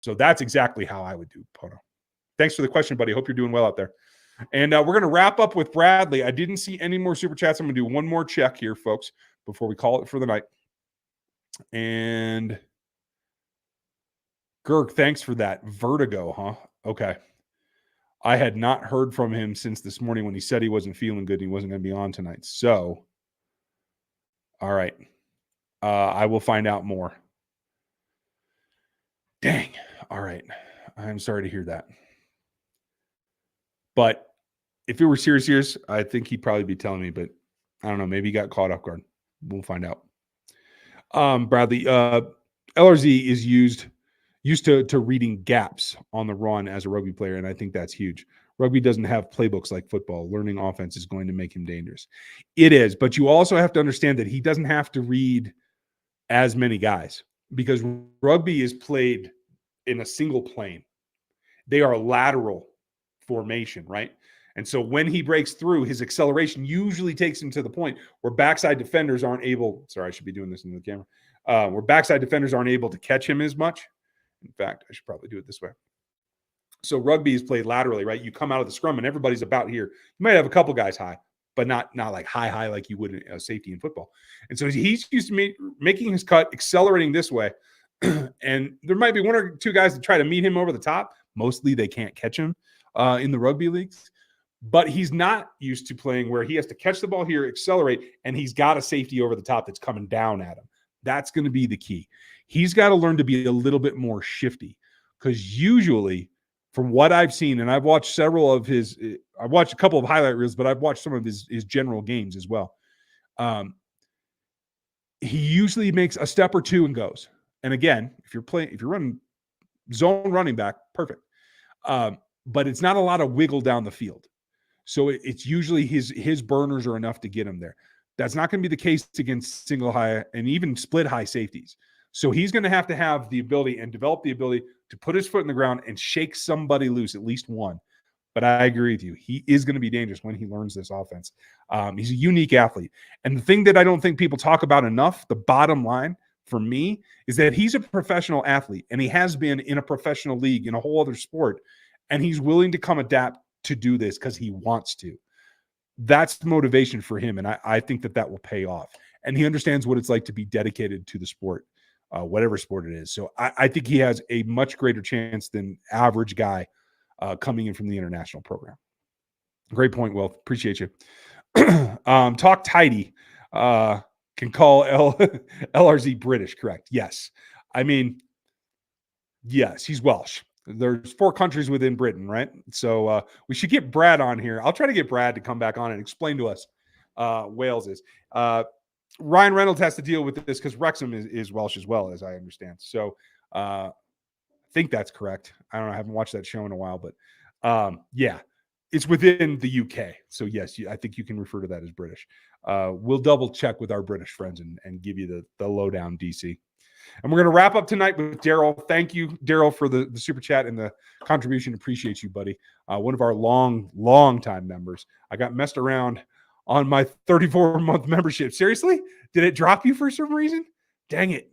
So that's exactly how I would do Pono. Thanks for the question, buddy. Hope you're doing well out there. And we're going to wrap up with Bradley. I didn't see any more super chats. I'm going to do one more check here, folks, before we call it for the night. And Girk, thanks for that. Vertigo, huh? Okay. I had not heard from him since this morning when he said he wasn't feeling good and he wasn't going to be on tonight. So, all right. I will find out more. Dang. All right. I'm sorry to hear that. But if it were serious, I think he'd probably be telling me, but I don't know. Maybe he got caught off guard. We'll find out. Bradley, LRZ is used to reading gaps on the run as a rugby player, and I think that's huge. Rugby doesn't have playbooks like football. Learning offense is going to make him dangerous. It is, but you also have to understand that he doesn't have to read as many guys because rugby is played in a single plane. They are lateral formation, right? And so when he breaks through, his acceleration usually takes him to the point where backside defenders aren't able – sorry, I should be doing this in the camera – where backside defenders aren't able to catch him as much. In fact, I should probably do it this way. So rugby is played laterally, right? You come out of the scrum and everybody's about here. You might have a couple guys high, but not like high like you would in safety in football. And so he's used to making his cut, accelerating this way. And there might be one or two guys that try to meet him over the top. Mostly they can't catch him in the rugby leagues. But he's not used to playing where he has to catch the ball here, accelerate, and he's got a safety over the top that's coming down at him. That's going to be the key. He's got to learn to be a little bit more shifty because usually from what I've seen, and I've watched several of his – I've watched a couple of highlight reels, but I've watched some of his general games as well. He usually makes a step or two and goes. And again, if you're running zone running back, perfect. But it's not a lot of wiggle down the field. So it's usually his burners are enough to get him there. That's not going to be the case against single high and even split high safeties. So he's going to have the ability and develop the ability to put his foot in the ground and shake somebody loose, at least one. But I agree with you. He is going to be dangerous when he learns this offense. He's a unique athlete. And the thing that I don't think people talk about enough, the bottom line for me, is that he's a professional athlete and he has been in a professional league in a whole other sport. And he's willing to come adapt to do this because he wants to. That's motivation for him. And I think that will pay off. And he understands what it's like to be dedicated to the sport, whatever sport it is. So I think he has a much greater chance than average guy coming in from the international program. Great point, Will. Appreciate you. Talk tidy. Can call LRZ British, correct? Yes. I mean, yes, he's Welsh. There's 4 countries within Britain, right? So we should get Brad on here. I'll try to get Brad to come back on and explain to us Wales is. Ryan Reynolds has to deal with this because Wrexham is Welsh as well, as I understand. So I think that's correct. I don't know. I haven't watched that show in a while, but yeah, it's within the UK. So yes, I think you can refer to that as British. We'll double check with our British friends and give you the lowdown, DC. And we're going to wrap up tonight with Daryl. Thank you, Daryl, for the super chat and the contribution. Appreciate you, buddy. One of our long time members. I got messed around on my 34-month membership. Seriously? Did it drop you for some reason? Dang it.